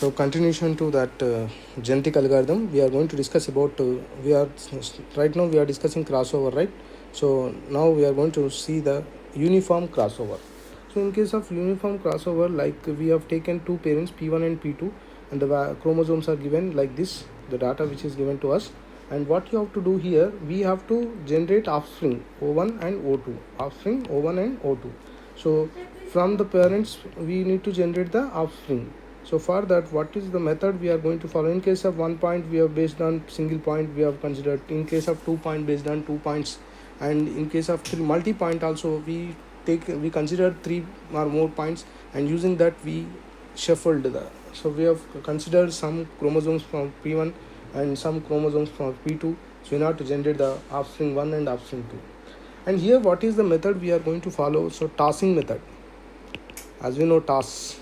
So continuation to that genetic algorithm, we are going to discuss about right now we are discussing crossover, right? So now we are going to see the uniform crossover. So in case of uniform crossover, like we have taken two parents P1 and P2, and the chromosomes are given like this, the data which is given to us. And what you have to do here, we have to generate offspring O1 and O2, offspring O1 and O2. So from the parents we need to generate the offspring. So for that, what is the method we are going to follow? In case of 1 point, we have based on single point we have considered. In case of 2 point, based on 2 points, and in case of multi point also we consider 3 or more points, and using that we shuffled the. So we have considered some chromosomes from P1 and some chromosomes from P2. So in order to generate the offspring 1 and offspring 2. And here what is the method we are going to follow? So tossing method, as we know, toss.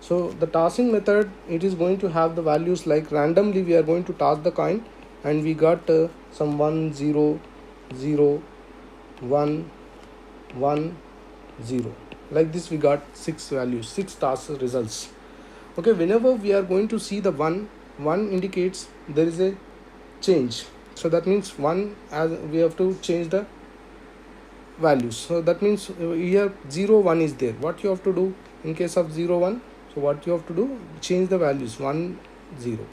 So the tossing method, it is going to have the values like randomly we are going to toss the coin, and we got some 1 0 0 1 1 0, like this we got 6 values, 6 toss results. Okay, whenever we are going to see the 1 indicates there is a change. So that means 1, as we have to change the values. So that means here 0 1 is there. What you have to do in case of 0 1? So what you have to do, change the values 1 0.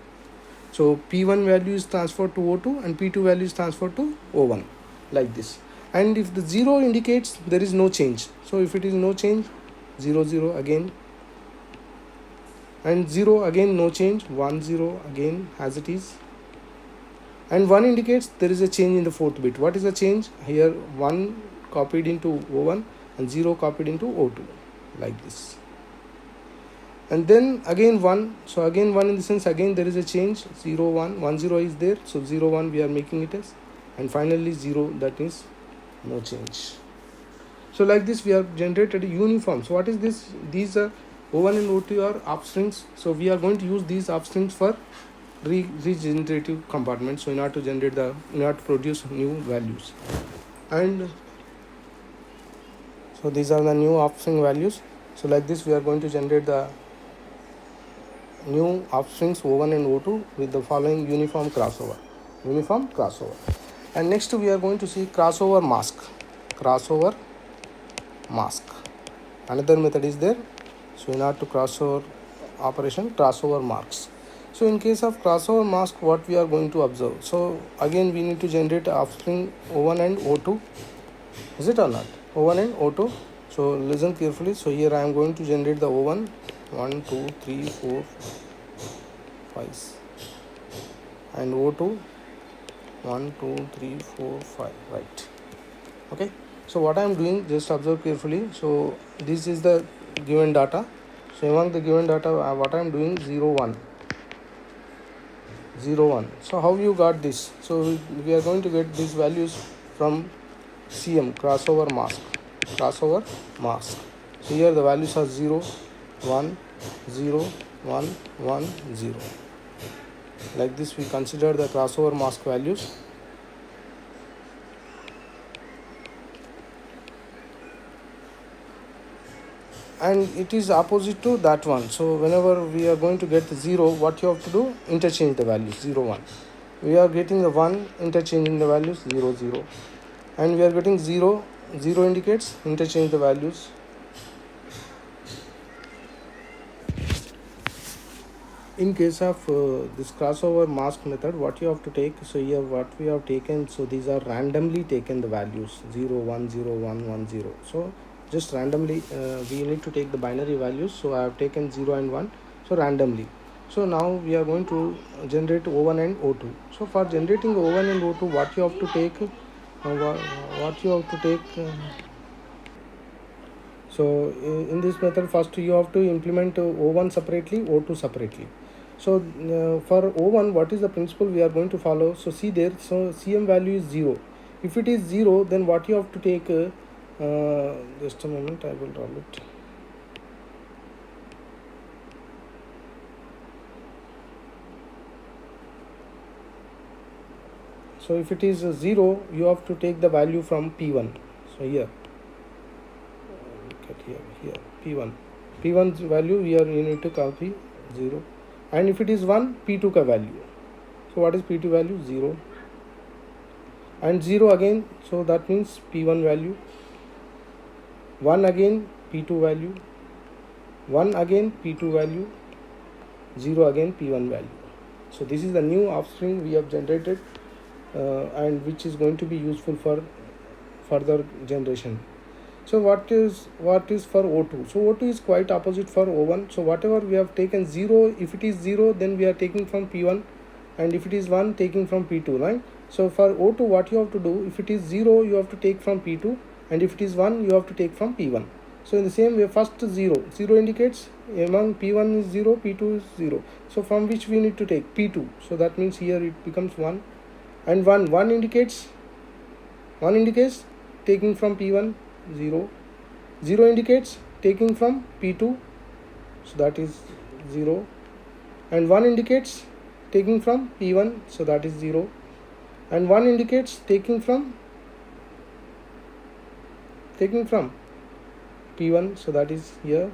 So P1 value is transferred to O2 and P2 value is transferred to O1, like this. And if the 0 indicates there is no change, so if it is no change, 0 0 again, and 0 again no change, 1 0 again as it is, and 1 indicates there is a change in the fourth bit. What is the change? Here 1 copied into O1 and 0 copied into O2, like this. And then again 1, so again 1 in the sense again there is a change, 0 1 1 0 is there, so 0 1 we are making it as, and finally 0, that is no change. So like this we have generated a uniform. So what is this? These are O1 and O2 are offsprings, so we are going to use these offsprings for regenerative compartment, so in order to produce new values. And so these are the new offspring values. So like this we are going to generate the new offsprings O1 and O2 with the following uniform crossover. And next we are going to see crossover mask. Another method is there. So in order to crossover operation, crossover marks. So in case of crossover mask, what we are going to observe? So again we need to generate offspring O1 and O2. Is it or not? O1 and O2. So listen carefully. So here I am going to generate the O1, 1 2 3 4 5, and O2, 1 2 3 4 5, right? Okay, so what I am doing, just observe carefully. So this is the given data. So among the given data, what I am doing, 0 1 0 1. So how you got this? So we are going to get these values from CM, crossover mask. So here the values are 0 1 0 1 1 0. Like this we consider the crossover mask values. And it is opposite to that one. So whenever we are going to get the 0, what you have to do, interchange the values, 0 1. We are getting the 1, interchanging the values, 0 0. And we are getting 0 indicates, interchange the values. In case of this crossover mask method, what you have to take, so here what we have taken, so these are randomly taken the values, 0 1 0 1 1 0. So just randomly we need to take the binary values. So I have taken 0 and 1, so randomly. So now we are going to generate O1 and O2. So for generating O1 and O2, what you have to take, so in this method, first you have to implement O1 separately, O2 separately. So for O1, what is the principle we are going to follow? So see there, so CM value is 0. If it is 0, then what you have to take, just a moment, I will draw it. So if it is 0, you have to take the value from P1. So here, look at here P1. P1's value here you need to copy 0. and if it is 1, P2 का value. So what is P2 value? 0 and 0 again, so that means P1 value, 1 again P2 value, 1 again P2 value, 0 again P1 value. So this is the new offstring we have generated and which is going to be useful for further generation. So what is for O2? So O2 is quite opposite for O1. So whatever we have taken 0, if it is 0 then we are taking from P1, and if it is 1 taking from P2, right? So for O2 what you have to do, if it is 0 you have to take from P2, and if it is 1 you have to take from P1. So in the same way, first 0 indicates among P1 is 0, P2 is 0. So from which we need to take P2. So that means here it becomes 1, and 1 indicates taking from P1, 0 indicates taking from P2, so that is 0, and 1 indicates taking from P1, so that is 0, and 1 indicates taking from P1, so that is here,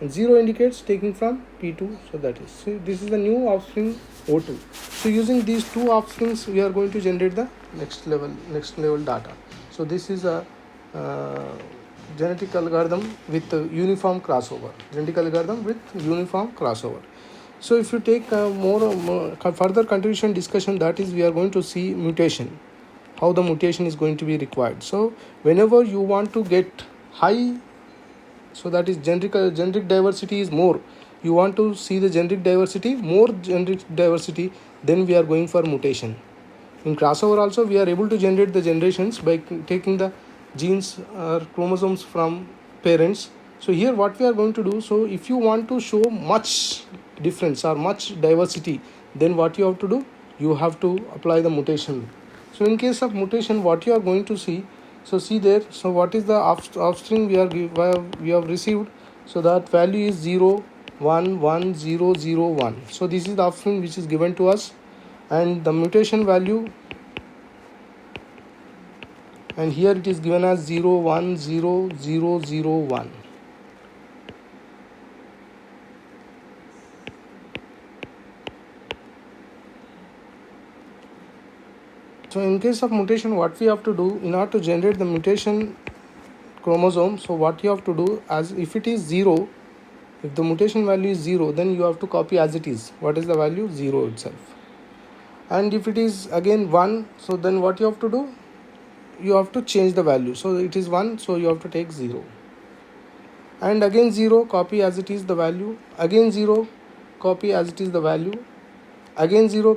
and 0 indicates taking from P2, so that is. So this is the new offstring O2. So using these two offstrings we are going to generate the next level data. So this is a genetic algorithm with uniform crossover. So if you take more further continuation discussion, that is we are going to see mutation, how the mutation is going to be required. So whenever you want to get high, so that is generic diversity is more, you want to see the more generic diversity, then we are going for mutation. In crossover also we are able to generate the generations by taking the genes or chromosomes from parents. So here what we are going to do, so if you want to show much difference or much diversity, then what you have to do, you have to apply the mutation. So in case of mutation, what you are going to see, so see there, so what is the offstring we have received, so that value is 0 1 1 0 0 1. So this is the offstring which is given to us, and the mutation value, and here it is given as 0 1 0 0 0 1. So in case of mutation, what we have to do in order to generate the mutation chromosome, so what you have to do, as if it is 0, if the mutation value is 0, then you have to copy as it is. What is the value? 0 itself. And if it is again 1, so then what you have to do, you have to change the value. So it is 1, so you have to take 0, and again 0, copy as it is the value, again 0, copy as it is the value, again 0,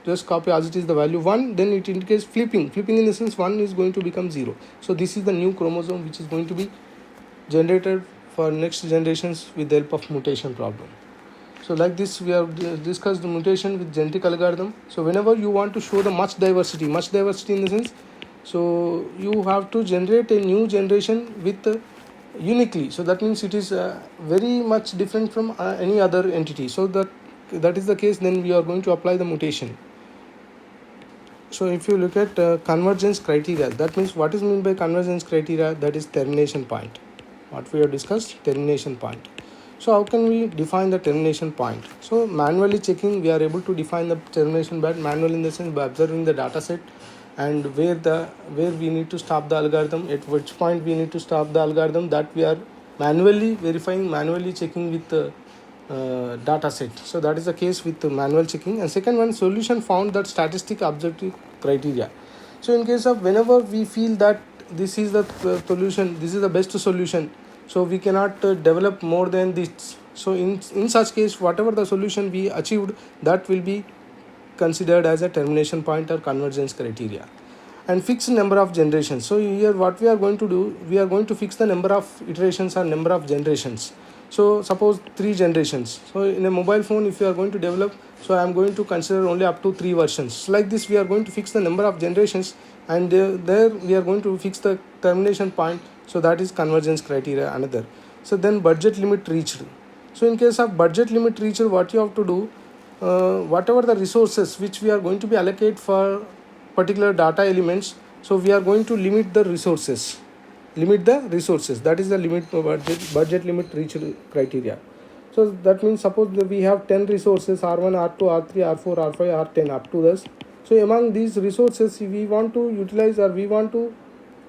just copy as it is the value, 1, then it indicates flipping in the sense 1 is going to become 0. So this is the new chromosome which is going to be generated for next generations with the help of mutation problem. So like this we have discussed the mutation with genetic algorithm. So whenever you want to show the much diversity in the sense, so you have to generate a new generation with uniquely. So that means it is very much different from any other entity. So that is the case, then we are going to apply the mutation. So if you look at convergence criteria, that means what is meant by convergence criteria, that is termination point. What we have discussed, termination point. So how can we define the termination point? So manually checking, we are able to define the termination point. Manual in the sense by observing the data set and where we need to stop the algorithm, at which point we need to stop the algorithm, that we are manually verifying, manually checking with the data set. So that is the case with the manual checking. And second one, solution found, that statistic objective criteria. So in case of whenever we feel that this is the solution, this is the best solution, so we cannot develop more than this. So in such case, whatever the solution we achieved, that will be considered as a termination point or convergence criteria. And fixed number of generations. So here what we are going to do, we are going to fix the number of iterations or number of generations. So suppose 3 generations. So in a mobile phone, if you are going to develop, so I am going to consider only up to 3 versions. Like this, we are going to fix the number of generations, and there we are going to fix the termination point. So that is convergence criteria another. So then budget limit reached. So in case of budget limit reached, what you have to do, whatever the resources which we are going to be allocate for particular data elements, so we are going to limit the resources. That is the limit budget limit reached criteria. So that means suppose that we have 10 resources R1, R2, R3, R4, R5, R10 up to this. So among these resources we want to utilize, or we want to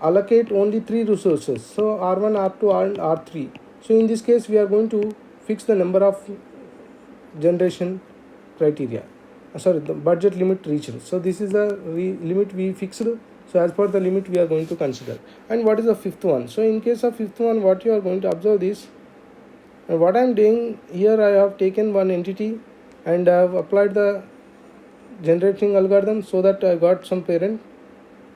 allocate only 3 resources. So R1, R2 and R3. So in this case we are going to fix the number of generation criteria. The budget limit reached. So this is the limit we fixed. So as per the limit we are going to consider. And what is the fifth one? So in case of fifth one, what you are going to observe this, and what I am doing here, I have taken one entity and I have applied the generating algorithm so that I got some parent,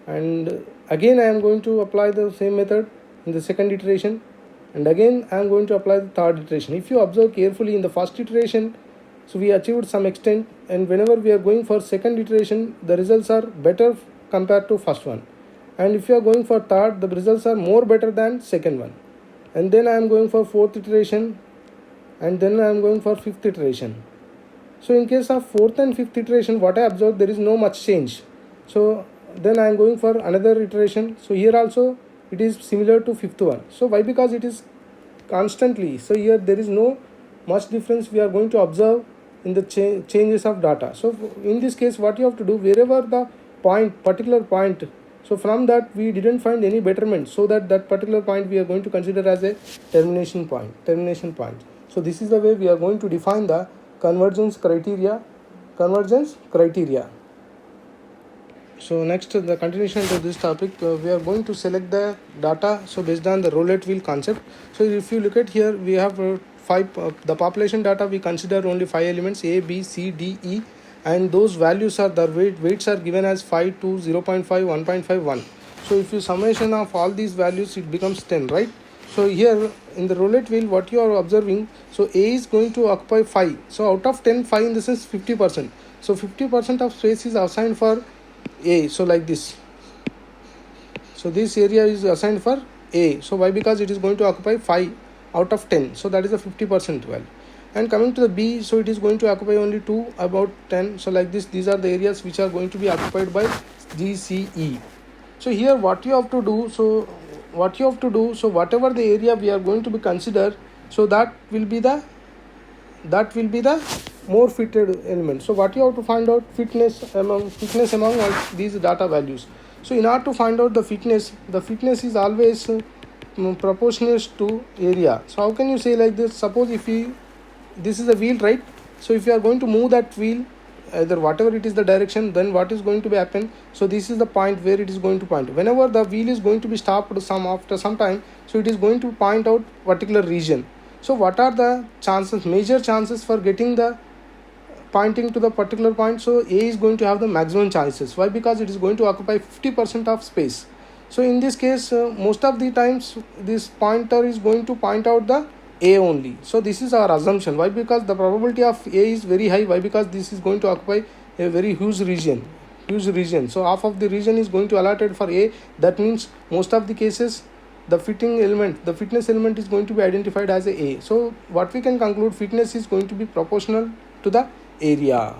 and again I am going to apply the same method in the second iteration, and again I am going to apply the third iteration. If you observe carefully, in the first iteration, so we achieved some extent, and whenever we are going for second iteration, the results are better compared to first one, and if you are going for third, the results are more better than second one, and then I am going for fourth iteration, and then I am going for fifth iteration. So in case of fourth and fifth iteration, what I observed, there is no much change. So then I am going for another iteration. So here also it is similar to fifth one. So why? Because it is constantly. So here there is no much difference we are going to observe in the changes of data. So in this case, what you have to do, wherever the particular point, so from that we didn't find any betterment, so that particular point we are going to consider as a termination point. So this is the way we are going to define the convergence criteria. So next, the continuation to this topic, we are going to select the data, so based on the roulette wheel concept. So if you look at here, we have the population data, we consider only 5 elements, A, B, C, D, E, and those values are, the weights are given as 5, 2, 0.5, 1.5, 1. So if you summation of all these values, it becomes 10, right? So here in the roulette wheel, what you are observing, so A is going to occupy 5. So out of 10, 5 in this is 50%. So 50% of space is assigned for A. So like this. So this area is assigned for A. So why? Because it is going to occupy 5 out of 10. So that is a 50% value. And coming to the B, so it is going to occupy only 2 about 10. So like this, these are the areas which are going to be occupied by G, C, E. So here what you have to do, so whatever the area we are going to be considered, so that will be the more fitted element. So what you have to find out, fitness among all these data values. So in order to find out the fitness is always proportional to area. So how can you say like this? Suppose if this is a wheel, right? So if you are going to move that wheel, either whatever it is the direction, then what is going to be happen? So this is the point where it is going to point. Whenever the wheel is going to be stopped after some time, so it is going to point out particular region. So what are the chances, major chances for getting the pointing to the particular point? So A is going to have the maximum chances. Why? Because it is going to occupy 50% of space. So in this case, most of the times this pointer is going to point out the A only. So this is our assumption. Why? Because the probability of A is very high. Why? Because this is going to occupy a very huge region. So half of the region is going to allotted for A. That means most of the cases, the fitness element is going to be identified as A. So what we can conclude, fitness is going to be proportional to the area.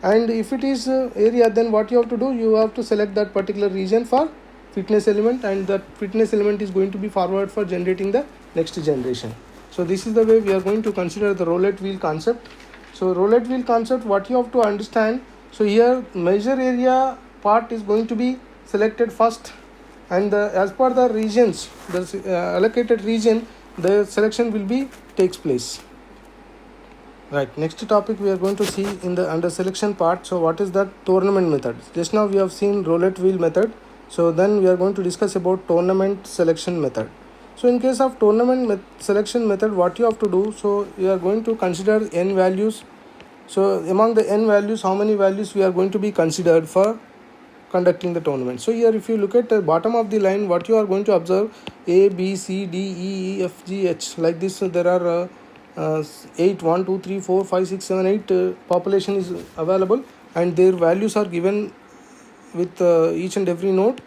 And if it is area, then what you have to do, you have to select that particular region for fitness element, and that fitness element is going to be forward for generating the next generation. So this is the way we are going to consider the roulette wheel concept. So roulette wheel concept, what you have to understand, so here measure area part is going to be selected first, and as per the regions, the allocated region, the selection will be takes place. Right, next topic we are going to see in the under selection part. So what is the tournament method? Just now we have seen roulette wheel method. So then we are going to discuss about tournament selection method. So in case of tournament selection method, what you have to do, so you are going to consider n values. So among the n values, how many values we are going to be considered for conducting the tournament? So here if you look at the bottom of the line, what you are going to observe, A, B, C, D, E, F, G, H, like this. So there are 8, 1, 2, 3, 4, 5, 6, 7, 8 population is available, and their values are given with each and every node,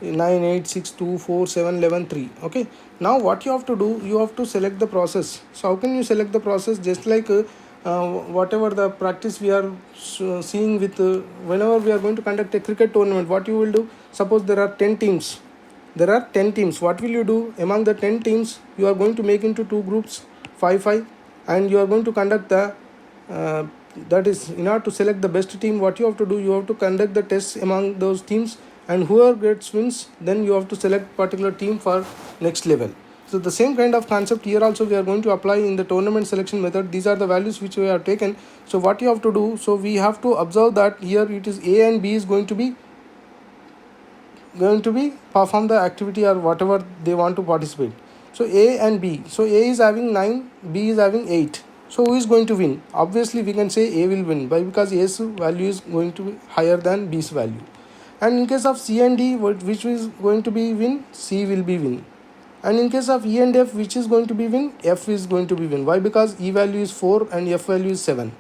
9, 8, 6, 2, 4, 7, 11, 3. Okay, now what you have to do, you have to select the process. So how can you select the process? Just like whatever the practice we are seeing with whenever we are going to conduct a cricket tournament, what you will do, suppose there are 10 teams. What will you do? Among the 10 teams, you are going to make into 2 groups. 5 and you are going to conduct the that is, in order to select the best team, what you have to do, you have to conduct the tests among those teams, and whoever gets wins, then you have to select particular team for next level. So the same kind of concept here also we are going to apply in the tournament selection method. These are the values which we have taken. So what you have to do, so we have to observe that here it is A and B is going to be perform the activity or whatever they want to participate. So A and B, so A is having 9, B is having 8. So who is going to win? Obviously we can say A will win, because A's value is going to be higher than B's value. And in case of C and D, which is going to be win? C will be win. And in case of E and F, which is going to be win? F is going to be win. Why? Because E value is 4 and F value is 7.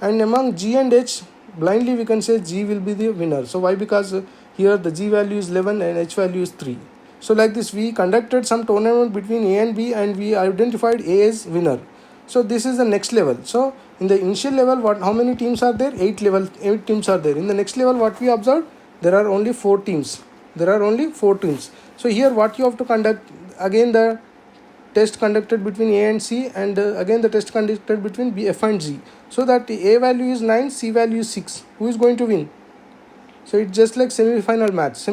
And among G and H, blindly we can say G will be the winner. So why? Because here the G value is 11 and H value is 3. So like this, we conducted some tournament between A and B and we identified A as winner. So this is the next level. So in the initial level, how many teams are there? 8 teams are there. In the next level, what we observed? There are only 4 teams. So here what you have to conduct, again the test conducted between A and C, and again the test conducted between B, F and G. So that A value is 9, C value is 6. Who is going to win? So it's just like semi-final match.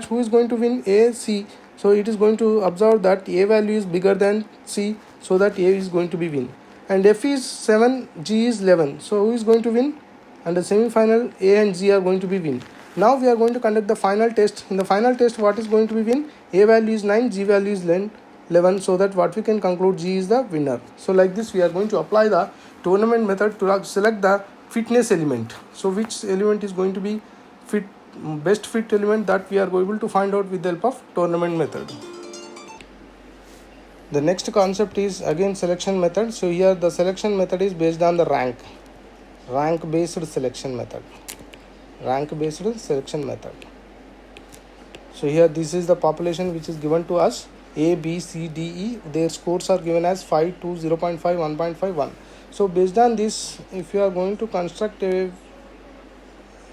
Who is going to win? A, C. So it is going to observe that A value is bigger than C, so that A is going to be win. And F is 7, G is 11. So who is going to win? And the semi-final, A and G are going to be win. Now we are going to conduct the final test. In the final test, what is going to be win? A value is 9, G value is 11. So that what we can conclude, G is the winner. So like this, we are going to apply the tournament method to select the fitness element. So which element is going to be best fit element, that we are able to find out with the help of tournament method. The next concept is again selection method. So here the selection method is based on the rank based selection method. So here this is the population which is given to us, A, B, C, D, E. Their scores are given as 5, 2, 0.5, 1.5, 1. So based on this, if you are going to construct a,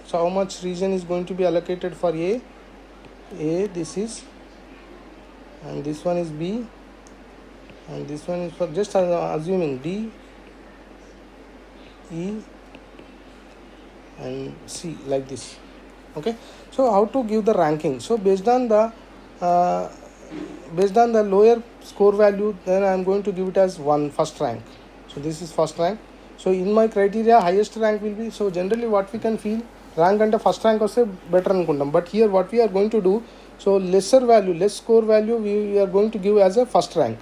so how much region is going to be allocated for A, this is, and this one is B, and this one is for, just assuming D, E and C, like this. Okay, so how to give the ranking? So based on the lower score value, then I am going to give it as first rank. So this is first rank. So in my criteria, highest rank will be, so generally what we can feel, rank and first rank also better anukuntam. But here what we are going to do, so less score value we are going to give as a first rank,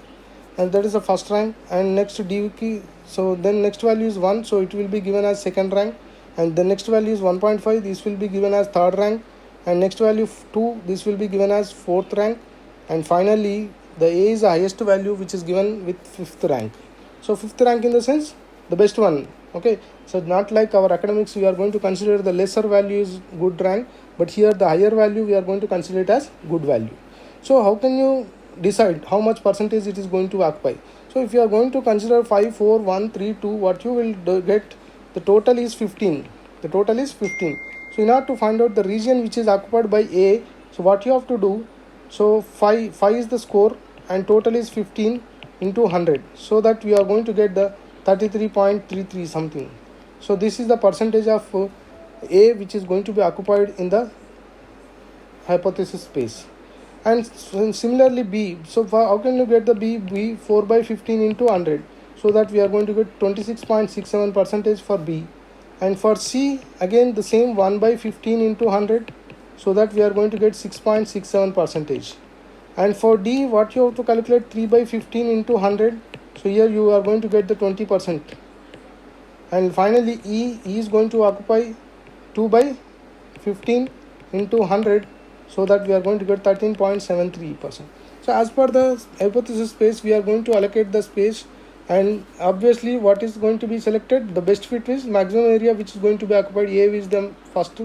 and that is the first rank. And next D key, so then next value is 1, so it will be given as second rank, and the next value is 1.5, this will be given as third rank, and next value 2, this will be given as fourth rank, and finally the A is the highest value which is given with fifth rank. So fifth rank in the sense the best one. Okay, so not like our academics, we are going to consider the lesser value is good rank, but here the higher value we are going to consider it as good value. So how can you decide how much percentage it is going to occupy? So if you are going to consider 5, 4, 1, 3, 2, what you will get, the total is 15. So in order to find out the region which is occupied by A, so what you have to do, so 5 is the score and total is 15 into 100, so that we are going to get the 33.33 something. So this is the percentage of A which is going to be occupied in the hypothesis space. And similarly B, so how can you get the B 4 by 15 into 100, so that we are going to get 26.67 percentage for B. And for C, again the same 1 by 15 into 100, so that we are going to get 6.67 percentage. And for D, what you have to calculate, 3 by 15 into 100, so here you are going to get the 20%. And finally E is going to occupy 2 by 15 into 100, so that we are going to get 13.73%. So as per the hypothesis space, we are going to allocate the space, and obviously what is going to be selected, the best fit is maximum area which is going to be occupied. A is the first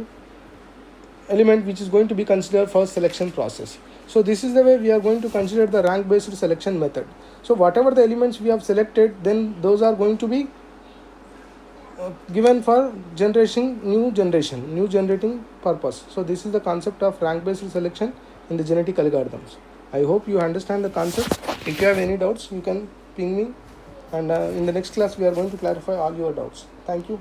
element which is going to be considered for selection process. So this is the way we are going to consider the rank based selection method. So whatever the elements we have selected, then those are going to be given for new generating purpose. So this is the concept of rank based selection in the genetic algorithms. I hope you understand the concept. If you have any doubts, you can ping me. and in the next class we are going to clarify all your doubts. Thank you.